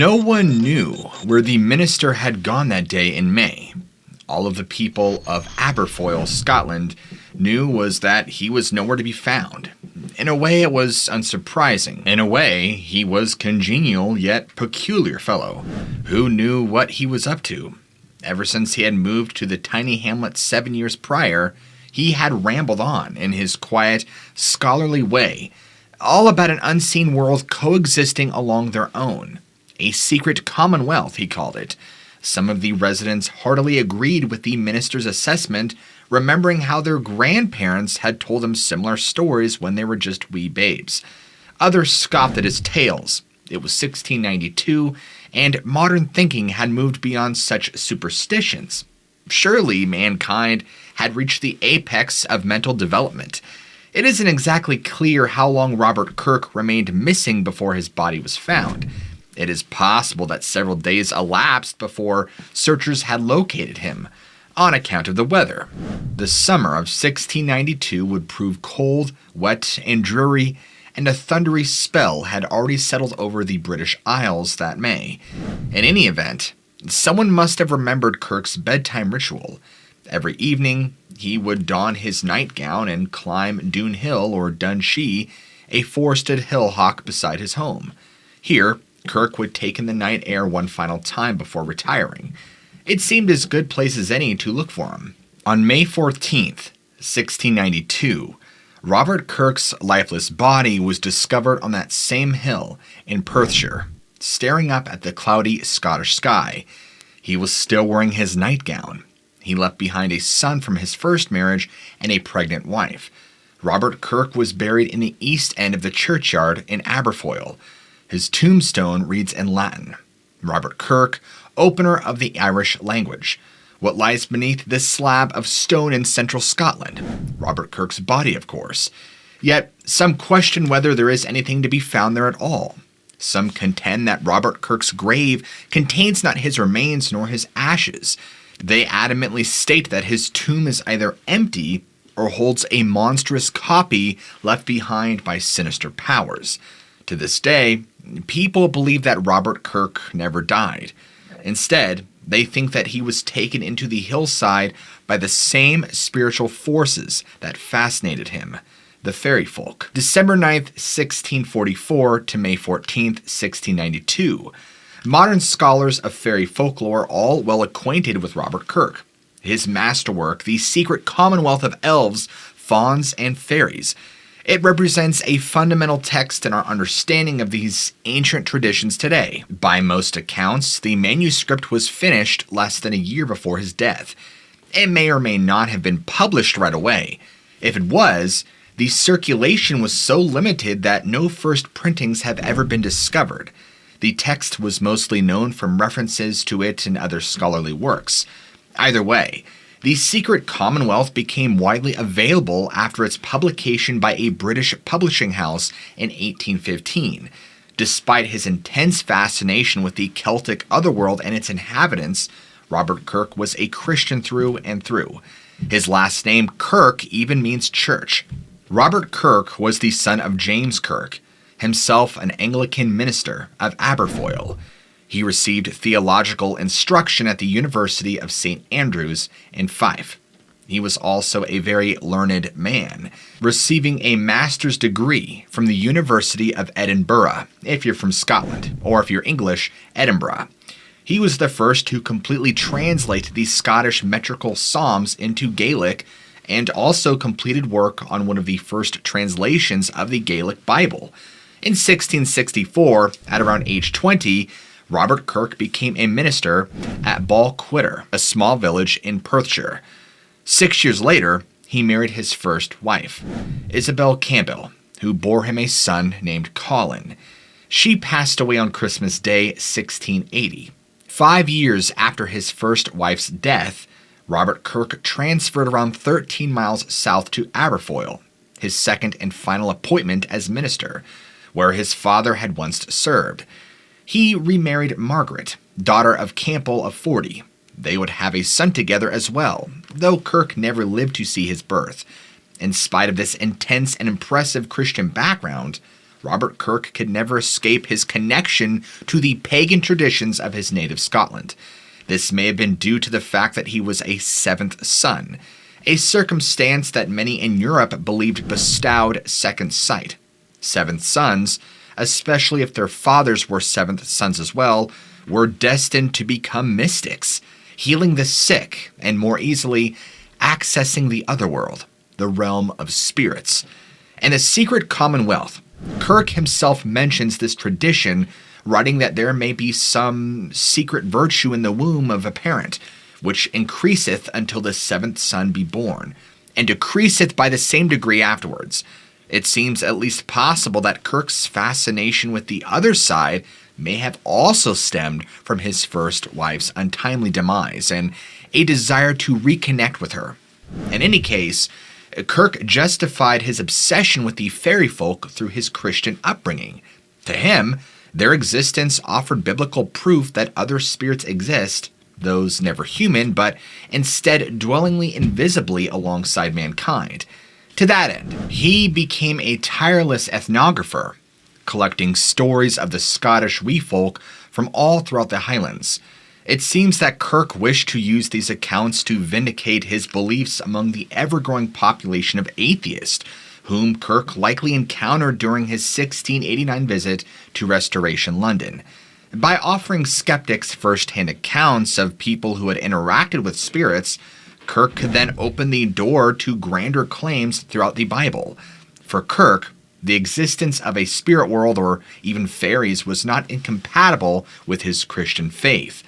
No one knew where the minister had gone that day in May. All of the people of Aberfoyle, Scotland, knew was that he was nowhere to be found. In a way, it was unsurprising. In a way, he was congenial yet peculiar fellow who knew what he was up to. Ever since he had moved to the tiny hamlet 7 years prior, he had rambled on in his quiet, scholarly way, all about an unseen world coexisting along their own. A secret commonwealth, he called it. Some of the residents heartily agreed with the minister's assessment, remembering how their grandparents had told them similar stories when they were just wee babes. Others scoffed at his tales. It was 1692, and modern thinking had moved beyond such superstitions. Surely mankind had reached the apex of mental development. It isn't exactly clear how long Robert Kirk remained missing before his body was found. It is possible that several days elapsed before searchers had located him, on account of the weather. The summer of 1692 would prove cold, wet, and dreary, and a thundery spell had already settled over the British Isles that May. In any event, someone must have remembered Kirk's bedtime ritual. Every evening, he would don his nightgown and climb Doon Hill or Dun Shee, a forested hillock beside his home. Here, Kirk would take in the night air one final time before retiring. It seemed as good place as any to look for him. On May 14th, 1692, Robert Kirk's lifeless body was discovered on that same hill in Perthshire, staring up at the cloudy Scottish sky. He was still wearing his nightgown. He left behind a son from his first marriage and a pregnant wife. Robert Kirk was buried in the east end of the churchyard in Aberfoyle. His tombstone reads in Latin, Robert Kirk, opener of the Irish language. What lies beneath this slab of stone in central Scotland? Robert Kirk's body, of course. Yet, some question whether there is anything to be found there at all. Some contend that Robert Kirk's grave contains not his remains nor his ashes. They adamantly state that his tomb is either empty or holds a monstrous copy left behind by sinister powers. To this day, people believe that Robert Kirk never died. Instead, they think that he was taken into the hillside by the same spiritual forces that fascinated him, the fairy folk. December 9th, 1644 to May 14th, 1692. Modern scholars of fairy folklore are all well acquainted with Robert Kirk. His masterwork, The Secret Commonwealth of Elves, Fauns, and Fairies. It represents a fundamental text in our understanding of these ancient traditions today. By most accounts, the manuscript was finished less than a year before his death. It may or may not have been published right away. If it was, the circulation was so limited that no first printings have ever been discovered. The text was mostly known from references to it in other scholarly works. Either way, The Secret Commonwealth became widely available after its publication by a British publishing house in 1815. Despite his intense fascination with the Celtic otherworld and its inhabitants, Robert Kirk was a Christian through and through. His last name, Kirk, even means church. Robert Kirk was the son of James Kirk, himself an Anglican minister of Aberfoyle. He received theological instruction at the University of St. Andrews in Fife. He was also a very learned man, receiving a master's degree from the University of Edinburgh, if you're from Scotland, or if you're English, Edinburgh. He was the first to completely translate the Scottish metrical psalms into Gaelic, and also completed work on one of the first translations of the Gaelic Bible. In 1664, at around age 20, Robert Kirk became a minister at Balquidder, a small village in Perthshire. 6 years later, he married his first wife, Isabel Campbell, who bore him a son named Colin. She passed away on Christmas Day, 1680. 5 years after his first wife's death, Robert Kirk transferred around 13 miles south to Aberfoyle, his second and final appointment as minister, where his father had once served. He remarried Margaret, daughter of Campbell of 40. They would have a son together as well, though Kirk never lived to see his birth. In spite of this intense and impressive Christian background, Robert Kirk could never escape his connection to the pagan traditions of his native Scotland. This may have been due to the fact that he was a seventh son, a circumstance that many in Europe believed bestowed second sight. Seventh sons, especially if their fathers were seventh sons as well, were destined to become mystics, healing the sick and more easily accessing the otherworld, the realm of spirits. In The Secret Commonwealth, Kirk himself mentions this tradition, writing that there may be some secret virtue in the womb of a parent, which increaseth until the seventh son be born, and decreaseth by the same degree afterwards. It seems at least possible that Kirk's fascination with the other side may have also stemmed from his first wife's untimely demise and a desire to reconnect with her. In any case, Kirk justified his obsession with the fairy folk through his Christian upbringing. To him, their existence offered biblical proof that other spirits exist, those never human, but instead dwellingly invisibly alongside mankind. To that end, he became a tireless ethnographer, collecting stories of the Scottish wee folk from all throughout the Highlands. It seems that Kirk wished to use these accounts to vindicate his beliefs among the ever-growing population of atheists, whom Kirk likely encountered during his 1689 visit to Restoration London. By offering skeptics first-hand accounts of people who had interacted with spirits, Kirk could then open the door to grander claims throughout the Bible. For Kirk, the existence of a spirit world or even fairies was not incompatible with his Christian faith.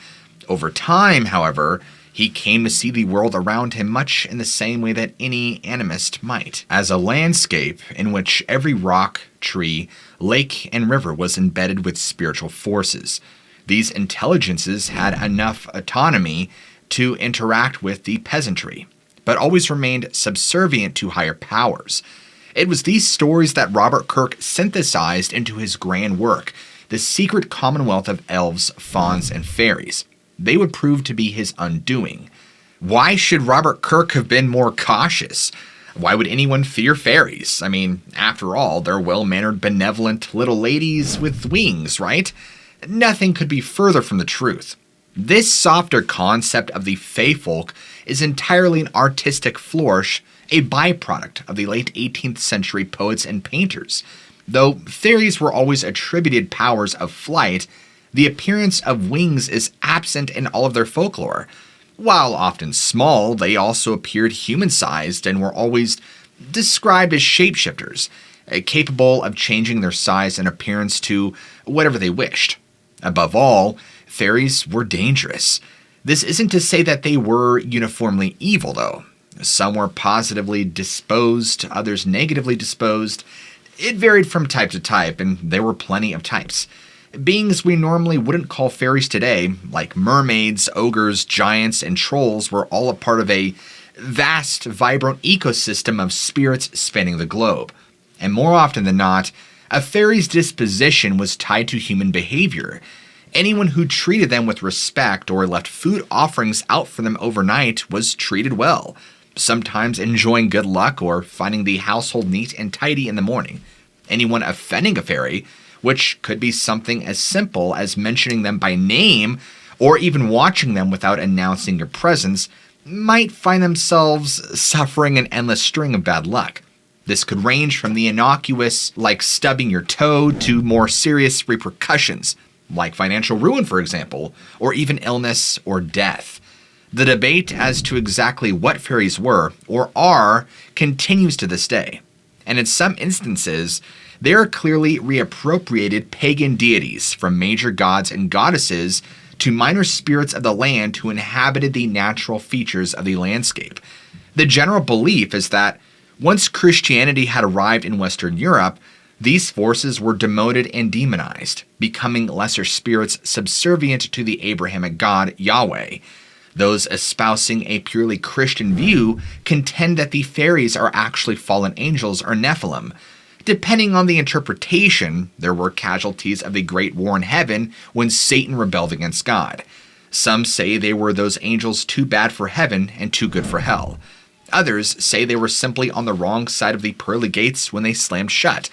Over time, however, he came to see the world around him much in the same way that any animist might, as a landscape in which every rock, tree, lake, and river was embedded with spiritual forces. These intelligences had enough autonomy to interact with the peasantry, but always remained subservient to higher powers. It was these stories that Robert Kirk synthesized into his grand work, The Secret Commonwealth of Elves, Fauns, and Fairies. They would prove to be his undoing. Why should Robert Kirk have been more cautious? Why would anyone fear fairies? I mean, after all, they're well-mannered, benevolent little ladies with wings, right? Nothing could be further from the truth. This softer concept of the fae folk is entirely an artistic flourish, a byproduct of the late 18th century poets and painters. Though fairies were always attributed powers of flight, the appearance of wings is absent in all of their folklore. While often small, they also appeared human-sized and were always described as shapeshifters, capable of changing their size and appearance to whatever they wished. Above all, fairies were dangerous. This isn't to say that they were uniformly evil, though. Some were positively disposed, others negatively disposed. It varied from type to type, and there were plenty of types. Beings we normally wouldn't call fairies today, like mermaids, ogres, giants, and trolls, were all a part of a vast, vibrant ecosystem of spirits spanning the globe. And more often than not, a fairy's disposition was tied to human behavior. Anyone who treated them with respect or left food offerings out for them overnight was treated well, sometimes enjoying good luck or finding the household neat and tidy in the morning. Anyone offending a fairy, which could be something as simple as mentioning them by name or even watching them without announcing your presence, might find themselves suffering an endless string of bad luck. This could range from the innocuous, like stubbing your toe, to more serious repercussions, like financial ruin, for example, or even illness or death. The debate as to exactly what fairies were, or are, continues to this day. And in some instances, they are clearly reappropriated pagan deities, from major gods and goddesses to minor spirits of the land who inhabited the natural features of the landscape. The general belief is that once Christianity had arrived in Western Europe, these forces were demoted and demonized, becoming lesser spirits subservient to the Abrahamic God, Yahweh. Those espousing a purely Christian view contend that the fairies are actually fallen angels or Nephilim. Depending on the interpretation, there were casualties of the Great War in heaven when Satan rebelled against God. Some say they were those angels too bad for heaven and too good for hell. Others say they were simply on the wrong side of the pearly gates when they slammed shut.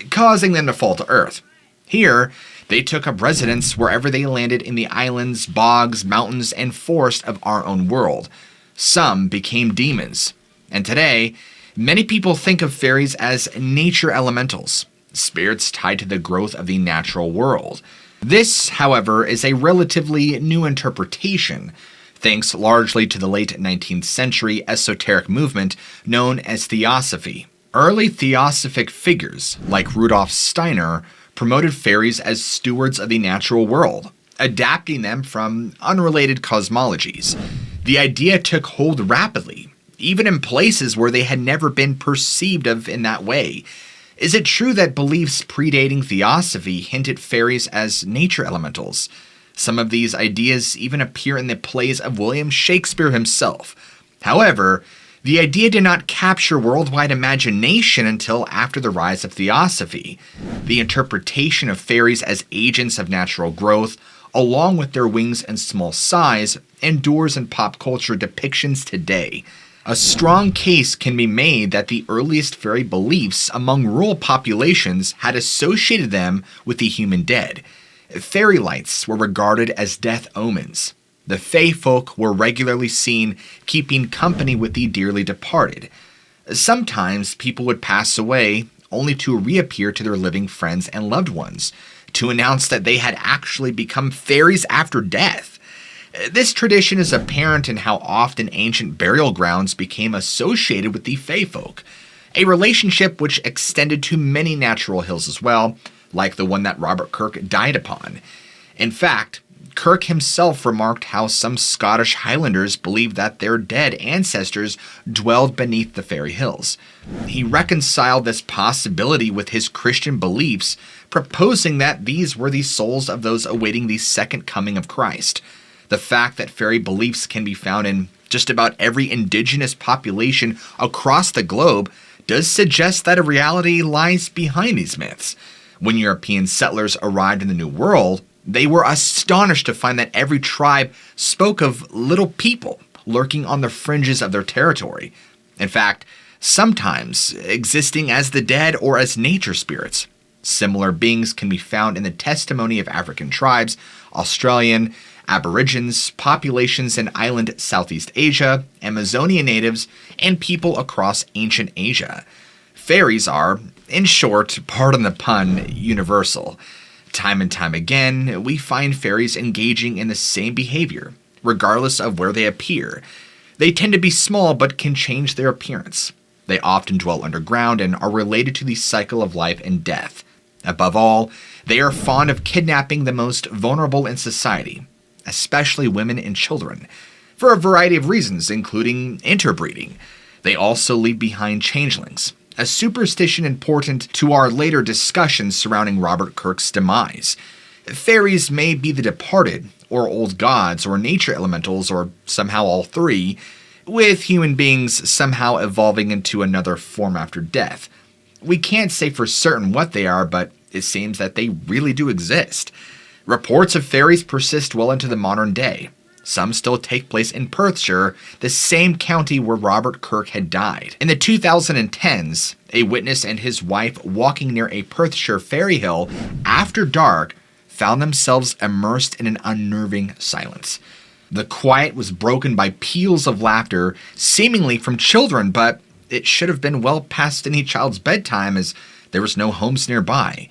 causing them to fall to Earth. Here, they took up residence wherever they landed in the islands, bogs, mountains, and forests of our own world. Some became demons. And today, many people think of fairies as nature elementals, spirits tied to the growth of the natural world. This, however, is a relatively new interpretation, thanks largely to the late 19th century esoteric movement known as Theosophy. Early theosophic figures, like Rudolf Steiner, promoted fairies as stewards of the natural world, adapting them from unrelated cosmologies. The idea took hold rapidly, even in places where they had never been perceived of in that way. Is it true that beliefs predating Theosophy hinted fairies as nature elementals? Some of these ideas even appear in the plays of William Shakespeare himself. However, the idea did not capture worldwide imagination until after the rise of Theosophy. The interpretation of fairies as agents of natural growth, along with their wings and small size, endures in pop culture depictions today. A strong case can be made that the earliest fairy beliefs among rural populations had associated them with the human dead. Fairy lights were regarded as death omens. The Fae folk were regularly seen keeping company with the dearly departed. Sometimes people would pass away only to reappear to their living friends and loved ones, to announce that they had actually become fairies after death. This tradition is apparent in how often ancient burial grounds became associated with the Fae folk, a relationship which extended to many natural hills as well, like the one that Robert Kirk died upon. In fact, Kirk himself remarked how some Scottish Highlanders believed that their dead ancestors dwelled beneath the fairy hills. He reconciled this possibility with his Christian beliefs, proposing that these were the souls of those awaiting the second coming of Christ. The fact that fairy beliefs can be found in just about every indigenous population across the globe does suggest that a reality lies behind these myths. When European settlers arrived in the New World, they were astonished to find that every tribe spoke of little people lurking on the fringes of their territory. In fact, sometimes existing as the dead or as nature spirits. Similar beings can be found in the testimony of African tribes, Australian, Aborigines, populations in island Southeast Asia, Amazonian natives, and people across ancient Asia. Fairies are, in short, pardon the pun, universal. Time and time again, we find fairies engaging in the same behavior, regardless of where they appear. They tend to be small but can change their appearance. They often dwell underground and are related to the cycle of life and death. Above all, they are fond of kidnapping the most vulnerable in society, especially women and children, for a variety of reasons, including interbreeding. They also leave behind changelings, a superstition important to our later discussions surrounding Robert Kirk's demise. Fairies may be the departed, or old gods, or nature elementals, or somehow all three, with human beings somehow evolving into another form after death. We can't say for certain what they are, but it seems that they really do exist. Reports of fairies persist well into the modern day. Some still take place in Perthshire, the same county where Robert Kirk had died. In the 2010s, a witness and his wife walking near a Perthshire fairy hill after dark found themselves immersed in an unnerving silence. The quiet was broken by peals of laughter, seemingly from children, but it should have been well past any child's bedtime as there was no homes nearby.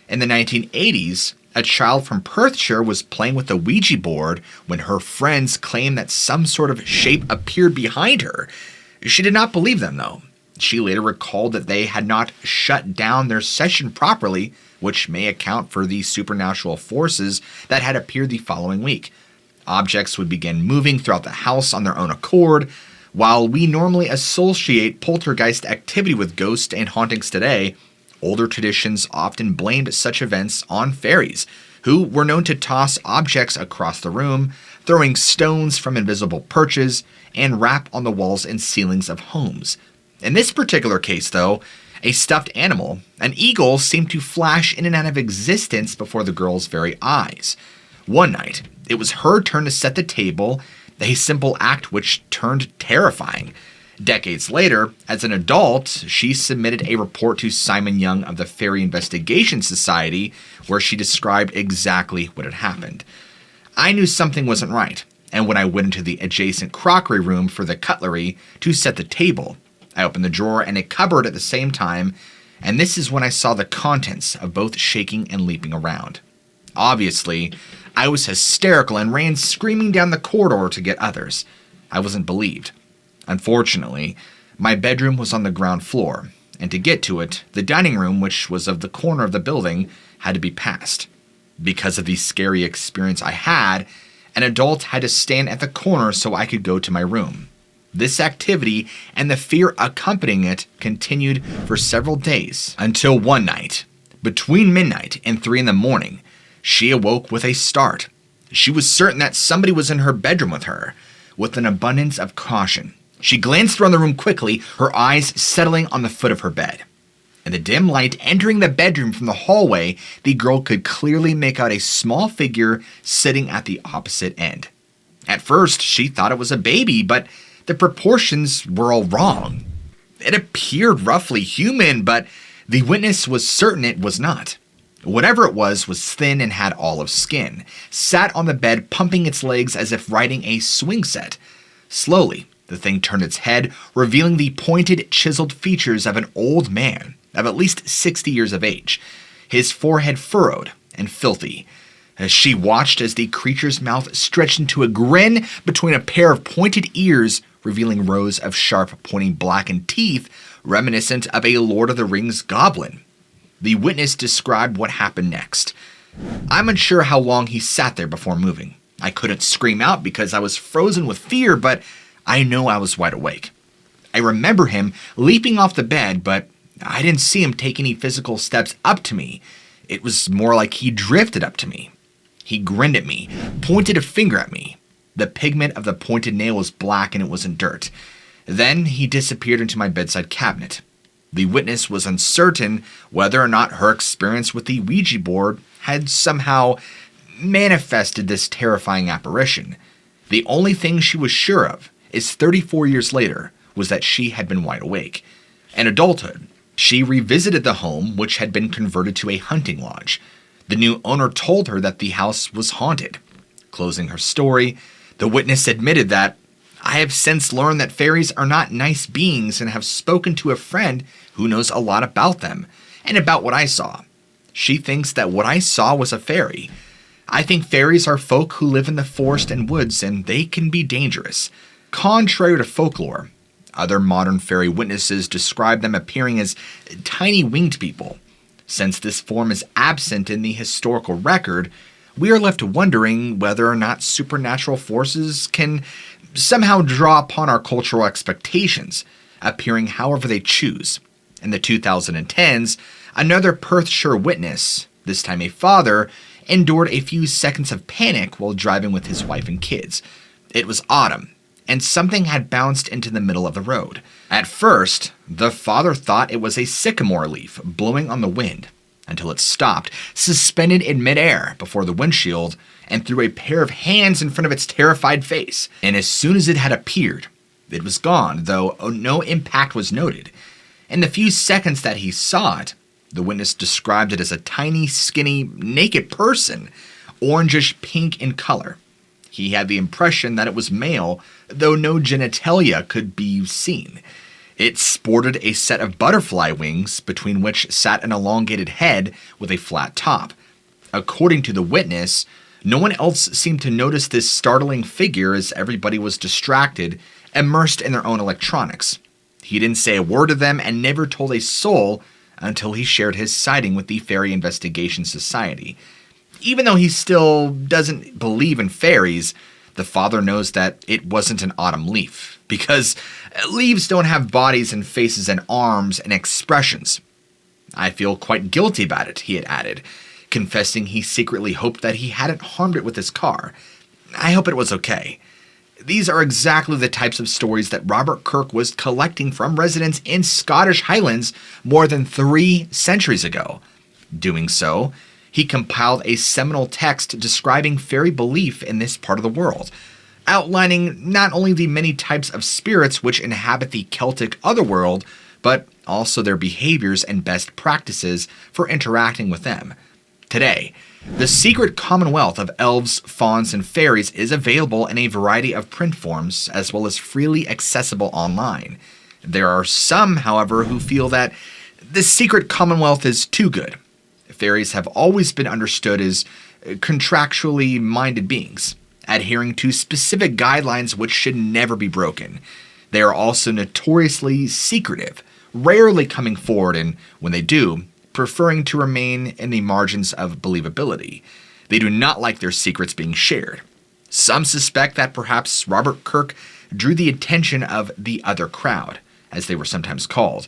In the 1980s, a child from Perthshire was playing with a Ouija board when her friends claimed that some sort of shape appeared behind her. She did not believe them, though. She later recalled that they had not shut down their session properly, which may account for the supernatural forces that had appeared the following week. Objects would begin moving throughout the house on their own accord. While we normally associate poltergeist activity with ghosts and hauntings today, older traditions often blamed such events on fairies, who were known to toss objects across the room, throwing stones from invisible perches, and rap on the walls and ceilings of homes. In this particular case, though, a stuffed animal, an eagle, seemed to flash in and out of existence before the girl's very eyes. One night, it was her turn to set the table, a simple act which turned terrifying. Decades later, as an adult, she submitted a report to Simon Young of the Fairy Investigation Society where she described exactly what had happened. I knew something wasn't right, and when I went into the adjacent crockery room for the cutlery to set the table, I opened the drawer and a cupboard at the same time, and this is when I saw the contents of both shaking and leaping around. Obviously, I was hysterical and ran screaming down the corridor to get others. I wasn't believed. Unfortunately, my bedroom was on the ground floor, and to get to it, the dining room, which was of the corner of the building, had to be passed. Because of the scary experience I had, an adult had to stand at the corner so I could go to my room. This activity and the fear accompanying it continued for several days until one night, between midnight and 3 a.m, she awoke with a start. She was certain that somebody was in her bedroom with her. With an abundance of caution, she glanced around the room quickly, her eyes settling on the foot of her bed. In the dim light entering the bedroom from the hallway, the girl could clearly make out a small figure sitting at the opposite end. At first, she thought it was a baby, but the proportions were all wrong. It appeared roughly human, but the witness was certain it was not. Whatever it was thin and had olive skin, sat on the bed pumping its legs as if riding a swing set. Slowly, the thing turned its head, revealing the pointed, chiseled features of an old man of at least 60 years of age, his forehead furrowed and filthy. As she watched as the creature's mouth stretched into a grin between a pair of pointed ears, revealing rows of sharp, pointing blackened teeth reminiscent of a Lord of the Rings goblin. The witness described what happened next. I'm unsure how long he sat there before moving. I couldn't scream out because I was frozen with fear, but I know I was wide awake. I remember him leaping off the bed, but I didn't see him take any physical steps up to me. It was more like he drifted up to me. He grinned at me, pointed a finger at me. The pigment of the pointed nail was black and it wasn't dirt. Then he disappeared into my bedside cabinet. The witness was uncertain whether or not her experience with the Ouija board had somehow manifested this terrifying apparition. The only thing she was sure of is 34 years later was that she had been wide awake. In adulthood, she revisited the home, which had been converted to a hunting lodge. The new owner told her that the house was haunted. Closing her story, the witness admitted that, "I have since learned that fairies are not nice beings and have spoken to a friend who knows a lot about them and about what I saw. She thinks that what I saw was a fairy. I think fairies are folk who live in the forest and woods, and they can be dangerous." Contrary to folklore, other modern fairy witnesses describe them appearing as tiny winged people. Since this form is absent in the historical record, we are left wondering whether or not supernatural forces can somehow draw upon our cultural expectations, appearing however they choose. In the 2010s, another Perthshire witness, this time a father, endured a few seconds of panic while driving with his wife and kids. It was autumn, and something had bounced into the middle of the road. At first, the father thought it was a sycamore leaf blowing on the wind, until it stopped, suspended in midair before the windshield, and threw a pair of hands in front of its terrified face. And as soon as it had appeared, it was gone, though no impact was noted. In the few seconds that he saw it, the witness described it as a tiny, skinny, naked person, orangish pink in color. He had the impression that it was male, though no genitalia could be seen. It sported a set of butterfly wings, between which sat an elongated head with a flat top. According to the witness, no one else seemed to notice this startling figure as everybody was distracted, immersed in their own electronics. He didn't say a word to them and never told a soul until he shared his sighting with the Fairy Investigation Society. Even though he still doesn't believe in fairies, the father knows that it wasn't an autumn leaf, because leaves don't have bodies and faces and arms and expressions. "I feel quite guilty about it," he had added, confessing he secretly hoped that he hadn't harmed it with his car. "I hope it was okay." These are exactly the types of stories that Robert Kirk was collecting from residents in Scottish Highlands more than 3 centuries ago. Doing so, he compiled a seminal text describing fairy belief in this part of the world. outlining not only the many types of spirits which inhabit the Celtic otherworld, but also their behaviors and best practices for interacting with them. Today, the secret commonwealth of elves, fauns, and fairies is available in a variety of print forms as well as freely accessible online. There are some, however, who feel that the secret commonwealth is too good. Fairies have always been understood as contractually minded beings, adhering to specific guidelines which should never be broken. They are also notoriously secretive, rarely coming forward, and when they do, preferring to remain in the margins of believability. They do not like their secrets being shared. Some suspect that perhaps Robert Kirk drew the attention of the other crowd, as they were sometimes called.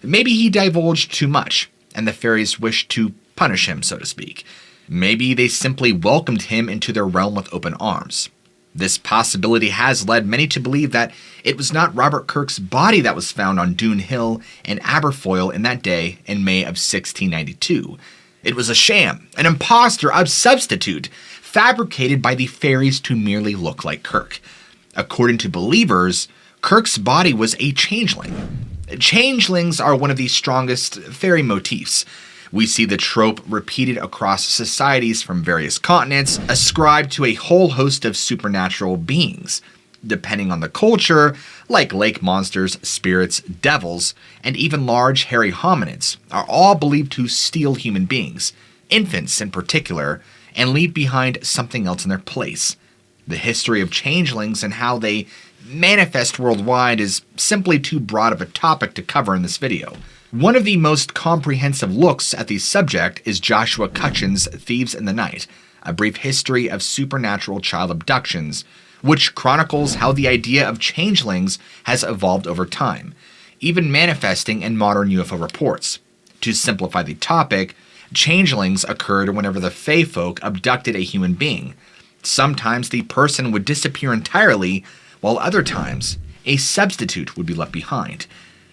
Maybe he divulged too much, and the fairies wished to punish him, so to speak. Maybe they simply welcomed him into their realm with open arms. This possibility has led many to believe that it was not Robert Kirk's body that was found on Doon Hill in Aberfoyle in that day in May of 1692. It was a sham, an impostor, a substitute, fabricated by the fairies to merely look like Kirk. According to believers, Kirk's body was a changeling. Changelings are one of the strongest fairy motifs. We see the trope repeated across societies from various continents, ascribed to a whole host of supernatural beings. Depending on the culture, like lake monsters, spirits, devils, and even large hairy hominids, are all believed to steal human beings, infants in particular, and leave behind something else in their place. The history of changelings and how they manifest worldwide is simply too broad of a topic to cover in this video. One of the most comprehensive looks at the subject is Joshua Cutchin's Thieves in the Night, a brief history of supernatural child abductions, which chronicles how the idea of changelings has evolved over time, even manifesting in modern UFO reports. To simplify the topic, changelings occurred whenever the Fae folk abducted a human being. Sometimes the person would disappear entirely, while other times, a substitute would be left behind.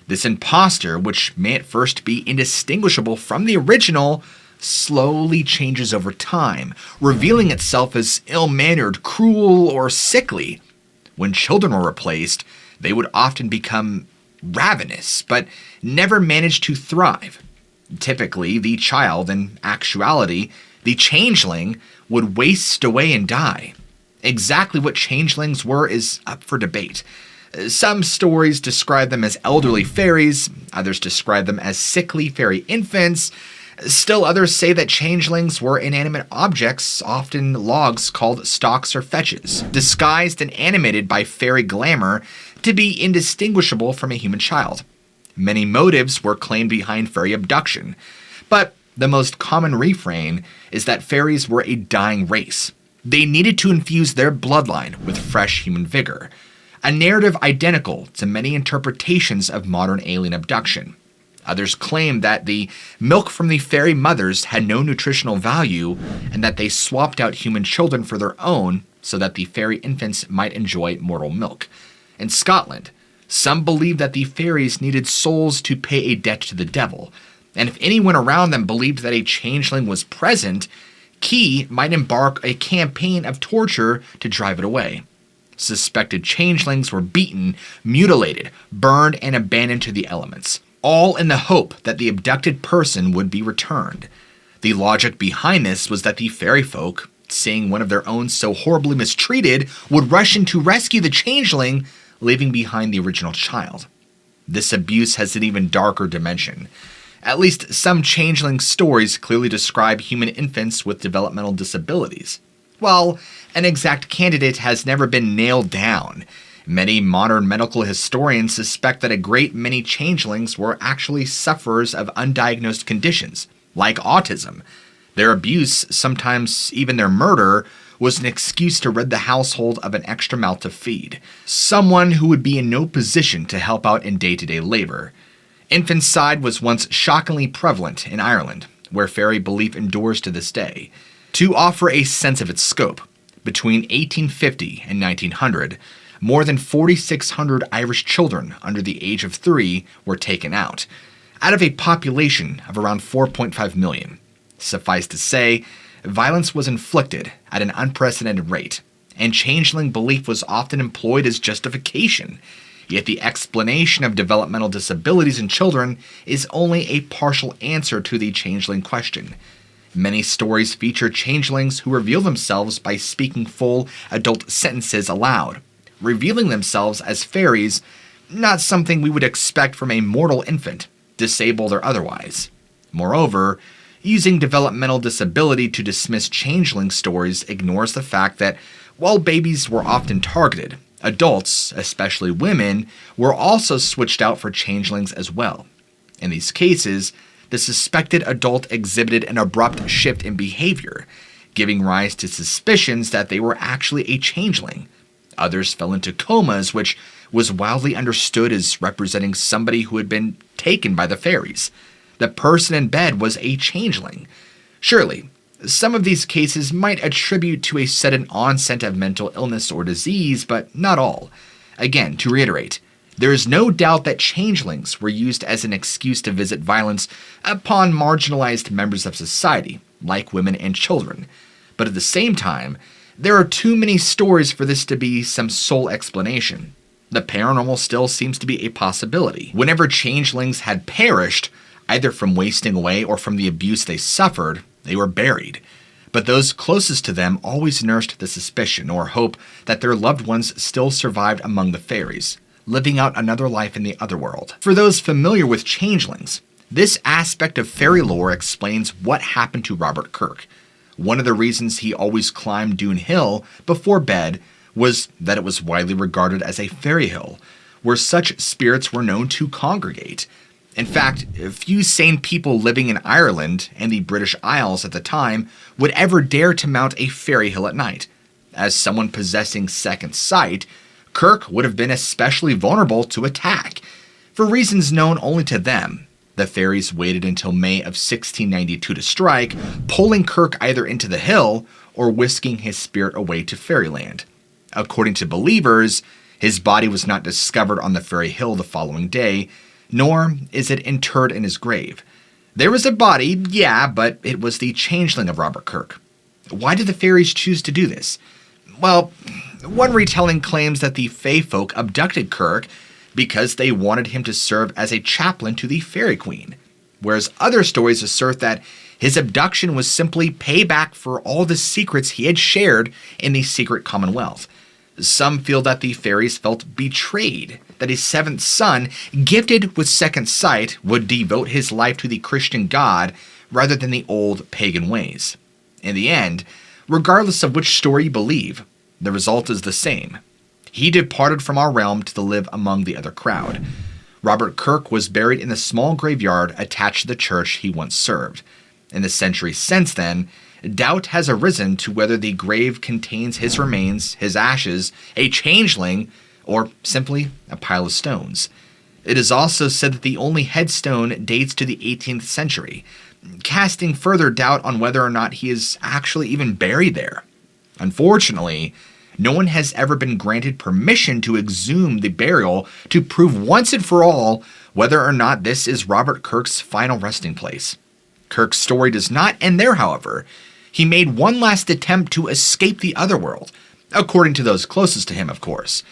This imposter, which may at first be indistinguishable from the original, slowly changes over time, revealing itself as ill-mannered, cruel, or sickly. When children were replaced, they would often become ravenous, but never manage to thrive. Typically, the child, in actuality, the changeling, would waste away and die. Exactly what changelings were is up for debate. Some stories describe them as elderly fairies, others describe them as sickly fairy infants. Still others say that changelings were inanimate objects, often logs called stalks or fetches, disguised and animated by fairy glamour to be indistinguishable from a human child. Many motives were claimed behind fairy abduction, but the most common refrain is that fairies were a dying race. They needed to infuse their bloodline with fresh human vigor. A narrative identical to many interpretations of modern alien abduction. Others claim that the milk from the fairy mothers had no nutritional value and that they swapped out human children for their own so that the fairy infants might enjoy mortal milk. In Scotland, some believed that the fairies needed souls to pay a debt to the devil, and if anyone around them believed that a changeling was present, Key might embark a campaign of torture to drive it away. Suspected changelings were beaten, mutilated, burned, and abandoned to the elements, all in the hope that the abducted person would be returned. The logic behind this was that the fairy folk, seeing one of their own so horribly mistreated, would rush in to rescue the changeling, leaving behind the original child. This abuse has an even darker dimension. At least some changeling stories clearly describe human infants with developmental disabilities. While an exact candidate has never been nailed down, many modern medical historians suspect that a great many changelings were actually sufferers of undiagnosed conditions, like autism. Their abuse, sometimes even their murder, was an excuse to rid the household of an extra mouth to feed, someone who would be in no position to help out in day-to-day labor. Infanticide was once shockingly prevalent in Ireland, where fairy belief endures to this day. To offer a sense of its scope, between 1850 and 1900, more than 4,600 Irish children under the age of 3 were taken out of a population of around 4.5 million. Suffice to say, violence was inflicted at an unprecedented rate, and changeling belief was often employed as justification. Yet the explanation of developmental disabilities in children is only a partial answer to the changeling question. Many stories feature changelings who reveal themselves by speaking full adult sentences aloud, revealing themselves as fairies, not something we would expect from a mortal infant, disabled or otherwise. Moreover, using developmental disability to dismiss changeling stories ignores the fact that while babies were often targeted, adults, especially women, were also switched out for changelings as well. In these cases, the suspected adult exhibited an abrupt shift in behavior, giving rise to suspicions that they were actually a changeling. Others fell into comas, which was widely understood as representing somebody who had been taken by the fairies. The person in bed was a changeling. Surely, some of these cases might attribute to a sudden onset of mental illness or disease, but not all. Again, to reiterate, there is no doubt that changelings were used as an excuse to visit violence upon marginalized members of society, like women and children. But at the same time, there are too many stories for this to be some sole explanation. The paranormal still seems to be a possibility. Whenever changelings had perished, either from wasting away or from the abuse they suffered, they were buried. But those closest to them always nursed the suspicion or hope that their loved ones still survived among the fairies, living out another life in the otherworld. For those familiar with changelings, this aspect of fairy lore explains what happened to Robert Kirk. One of the reasons he always climbed Dune Hill before bed was that it was widely regarded as a fairy hill, where such spirits were known to congregate. In fact, few sane people living in Ireland and the British Isles at the time would ever dare to mount a fairy hill at night. As someone possessing second sight, Kirk would have been especially vulnerable to attack. For reasons known only to them, the fairies waited until May of 1692 to strike, pulling Kirk either into the hill or whisking his spirit away to fairyland. According to believers, his body was not discovered on the fairy hill the following day, nor is it interred in his grave. There was a body, yeah, but it was the changeling of Robert Kirk. Why did the fairies choose to do this? Well, one retelling claims that the Fae folk abducted Kirk because they wanted him to serve as a chaplain to the Fairy Queen, whereas other stories assert that his abduction was simply payback for all the secrets he had shared in the secret Commonwealth. Some feel that the fairies felt betrayed, that his seventh son, gifted with second sight, would devote his life to the Christian God rather than the old pagan ways. In the end, regardless of which story you believe, the result is the same. He departed from our realm to live among the other crowd. Robert Kirk was buried in the small graveyard attached to the church he once served. In the centuries since then, doubt has arisen to whether the grave contains his remains, his ashes, a changeling, or simply a pile of stones. It is also said that the only headstone dates to the 18th century, casting further doubt on whether or not he is actually even buried there. Unfortunately, no one has ever been granted permission to exhume the burial to prove once and for all whether or not this is Robert Kirk's final resting place. Kirk's story does not end there, however. He made one last attempt to escape the otherworld, according to those closest to him, of course.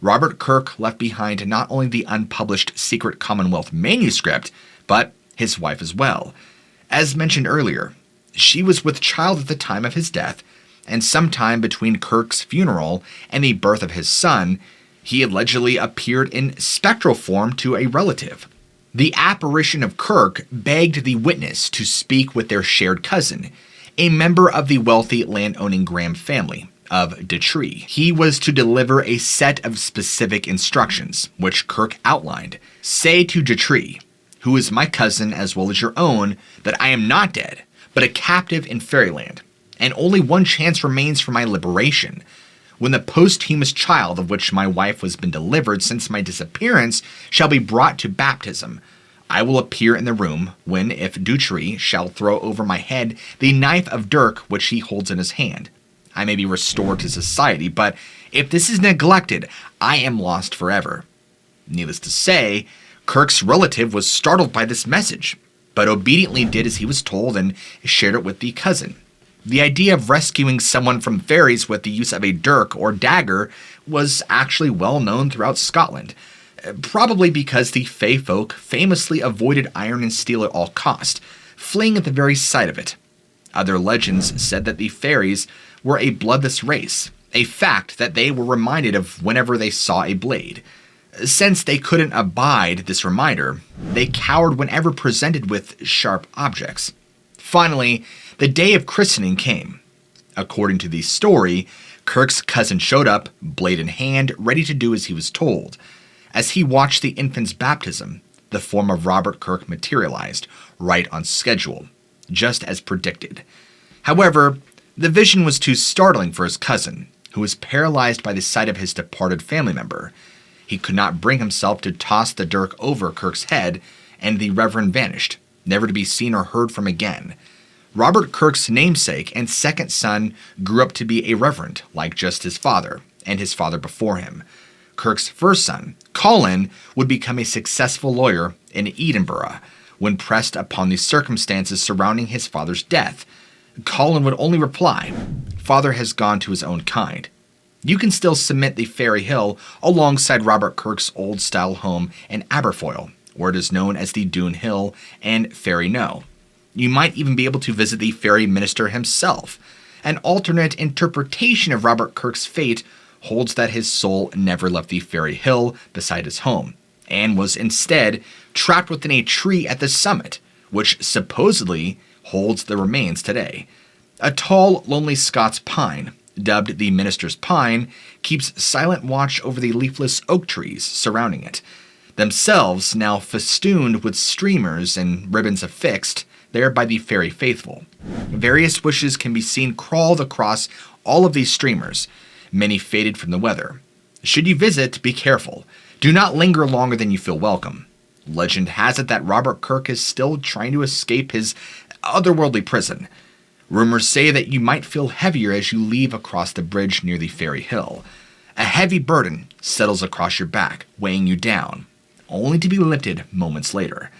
Robert Kirk left behind not only the unpublished secret Commonwealth manuscript, but his wife as well. As mentioned earlier, she was with child at the time of his death, and sometime between Kirk's funeral and the birth of his son, he allegedly appeared in spectral form to a relative. The apparition of Kirk begged the witness to speak with their shared cousin, a member of the wealthy land-owning Graham family of Detree. He was to deliver a set of specific instructions, which Kirk outlined. Say to Detree, who is my cousin as well as your own, that I am not dead, but a captive in fairyland, and only one chance remains for my liberation. When the posthumous child of which my wife has been delivered since my disappearance shall be brought to baptism, I will appear in the room, when, if Dutry shall throw over my head the knife of dirk which he holds in his hand, I may be restored to society, but if this is neglected, I am lost forever. Needless to say, Kirk's relative was startled by this message, but obediently did as he was told and shared it with the cousin. The idea of rescuing someone from fairies with the use of a dirk or dagger was actually well known throughout Scotland, probably because the Fae folk famously avoided iron and steel at all cost, fleeing at the very sight of it. Other legends said that the fairies were a bloodless race, a fact that they were reminded of whenever they saw a blade. Since they couldn't abide this reminder, they cowered whenever presented with sharp objects. Finally, the day of christening came. According to the story, Kirk's cousin showed up, blade in hand, ready to do as he was told. As he watched the infant's baptism, the form of Robert Kirk materialized, right on schedule, just as predicted. However, the vision was too startling for his cousin, who was paralyzed by the sight of his departed family member. He could not bring himself to toss the dirk over Kirk's head, and the Reverend vanished, never to be seen or heard from again. Robert Kirk's namesake and second son grew up to be a reverend, like just his father, and his father before him. Kirk's first son, Colin, would become a successful lawyer in Edinburgh. When pressed upon the circumstances surrounding his father's death, Colin would only reply, "Father has gone to his own kind." You can still submit the Fairy Hill alongside Robert Kirk's old-style home in Aberfoyle, where it is known as the Dune Hill and Fairy Knowe. You might even be able to visit the fairy minister himself. An alternate interpretation of Robert Kirk's fate holds that his soul never left the Fairy Hill beside his home, and was instead trapped within a tree at the summit, which supposedly holds the remains today. A tall, lonely Scots pine, dubbed the Minister's Pine, keeps silent watch over the leafless oak trees surrounding it, themselves now festooned with streamers and ribbons affixed there by the fairy faithful. Various wishes can be seen crawled across all of these streamers, many faded from the weather. Should you visit, be careful. Do not linger longer than you feel welcome. Legend has it that Robert Kirk is still trying to escape his otherworldly prison. Rumors say that you might feel heavier as you leave across the bridge near the Fairy Hill. A heavy burden settles across your back, weighing you down, only to be lifted moments later.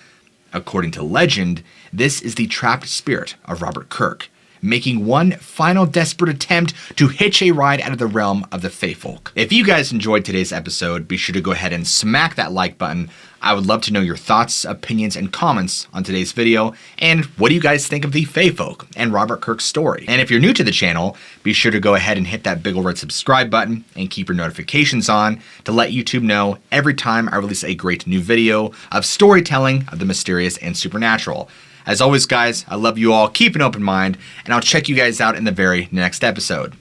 According to legend, this is the trapped spirit of Robert Kirk, making one final desperate attempt to hitch a ride out of the realm of the Fae folk. If you guys enjoyed today's episode, be sure to go ahead and smack that like button. I would love to know your thoughts, opinions, and comments on today's video, and what do you guys think of the Fae folk and Robert Kirk's story? And if you're new to the channel, be sure to go ahead and hit that big ol' red subscribe button and keep your notifications on to let YouTube know every time I release a great new video of storytelling of the mysterious and supernatural. As always, guys, I love you all. Keep an open mind, and I'll check you guys out in the very next episode.